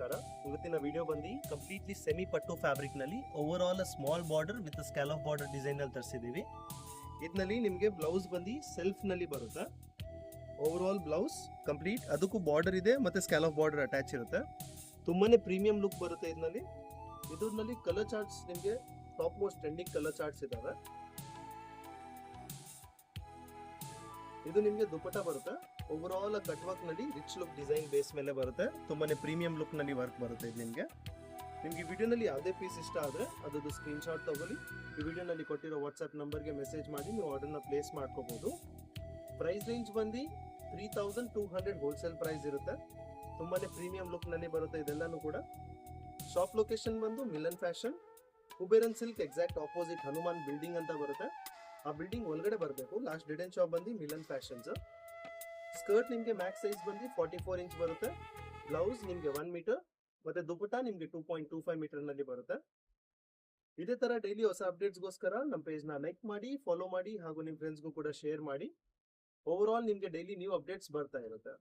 ನಮಸ್ಕಾರ. ಇವತ್ತಿನ ವಿಡಿಯೋ ಬಂದು ಕಂಪ್ಲೀಟ್ಲಿ ಸೆಮಿ ಪಟ್ಟು ಫ್ಯಾಬ್ರಿಕ್ ನಲ್ಲಿ overall small border with scallop border design ಅಲ್ಲಿ ತರಿಸಿದೀವಿ. ಇದರಲ್ಲಿ ನಿಮಗೆ ಬ್ಲೌಸ್ ಬಂದು ಸೆಲ್ಫ್ ನಲ್ಲಿ ಬರುತ್ತೆ. ಓವರ್ ಆಲ್ ಬ್ಲೌಸ್ ಕಂಪ್ಲೀಟ್, ಅದಕ್ಕೂ ಬಾರ್ಡರ್ ಇದೆ ಮತ್ತೆ ಸ್ಕ್ಯಾಲಪ್ ಬಾರ್ಡರ್ ಅಟ್ಯಾಚ್ ಇರುತ್ತೆ. ತುಂಬಾನೇ ಪ್ರೀಮಿಯಂ ಲುಕ್ ಬರುತ್ತೆ ಇದರಲ್ಲಿ. ಇದರಲ್ಲಿ ಕಲರ್ ಚಾರ್ಟ್ಸ್ ನಿಮಗೆ top most trending colour charts ಇದಾವೆ. ಇದು ನಿಮಗೆ ದುಪಟ್ಟ ಬರುತ್ತೆ. ಓವರ್ ಆಲ್ ಕಟ್ ವರ್ಕ್ ನಲ್ಲಿ ರಿಚ್ ಲುಕ್ ಡಿಸೈನ್ ಬೇಸ್ ಮೇಲೆ ಬರುತ್ತೆ. ತುಂಬಾನೇ ಪ್ರೀಮಿಯಂ ಲುಕ್ ನಲ್ಲಿ ವರ್ಕ್ ಬರುತ್ತೆ ಇದು ನಿಮಗೆ. ನಿಮಗೆ ವಿಡಿಯೋನಲ್ಲಿ ಯಾವುದೇ ಪೀಸ್ ಇಷ್ಟ ಆದರೆ ಅದರದ್ದು ಸ್ಕ್ರೀನ್ ಶಾಟ್ ತಗೊಳ್ಳಿ. ಈ ವಿಡಿಯೋನಲ್ಲಿ ಕೊಟ್ಟಿರೋ ವಾಟ್ಸ್ಆಪ್ ನಂಬರ್ಗೆ ಮೆಸೇಜ್ ಮಾಡಿ ನೀವು ಆರ್ಡರ್ನ ಪ್ಲೇಸ್ ಮಾಡ್ಕೋಬಹುದು. ಪ್ರೈಸ್ ರೇಂಜ್ ಬಂದು 3200 ಹೋಲ್ಸೇಲ್ ಪ್ರೈಸ್ ಇರುತ್ತೆ. ತುಂಬಾನೇ ಪ್ರೀಮಿಯಂ ಲುಕ್ ನಲ್ಲಿ ಬರುತ್ತೆ ಇದೆಲ್ಲಾನು ಕೂಡ. ಶಾಪ್ ಲೊಕೇಶನ್ ಬಂದು Milan fashion, Kuberan silk exact opposite Hanuman building ಅಂತ ಬರುತ್ತೆ. ಆ ಬಿಲ್ಡಿಂಗ್ ಒಳಗಡೆ ಬರಬೇಕು. ಲಾಸ್ಟ್ ಡೆಡ್ ಅಂಡ್ ಶಾಪ್ ಬಂದು ಮಿಲನ್ ಫ್ಯಾಷನ್ಸ್. ಸ್ಕರ್ಟ್ ನಿಮಗೆ ಮ್ಯಾಕ್ಸ್ ಸೈಜ್ ಬಂದು 44 ಇಂಚ್ ಬರುತ್ತೆ. ಬ್ಲೌಸ್ ನಿಮಗೆ 1 ಮೀಟರ್ ಮತ್ತೆ ದುಪಟ್ಟ ನಿಮಗೆ 2.25 ಮೀಟರ್ ನಲ್ಲಿ ಬರುತ್ತೆ. ಇದೇ ತರ ಡೈಲಿ ಹೊಸ ಅಪ್ಡೇಟ್ಸ್ಗೋಸ್ಕರ ನಮ್ಮ ಪೇಜ್ ನ ಲೈಕ್ ಮಾಡಿ, ಫಾಲೋ ಮಾಡಿ ಹಾಗೂ ನಿಮ್ಮ ಫ್ರೆಂಡ್ಸ್ಗೂ ಕೂಡ ಶೇರ್ ಮಾಡಿ. ಓವರ್ ಆಲ್ ನಿಮಗೆ ಡೈಲಿ ನ್ಯೂ ಅಪ್ಡೇಟ್ಸ್ ಬರ್ತಾ ಇರುತ್ತೆ.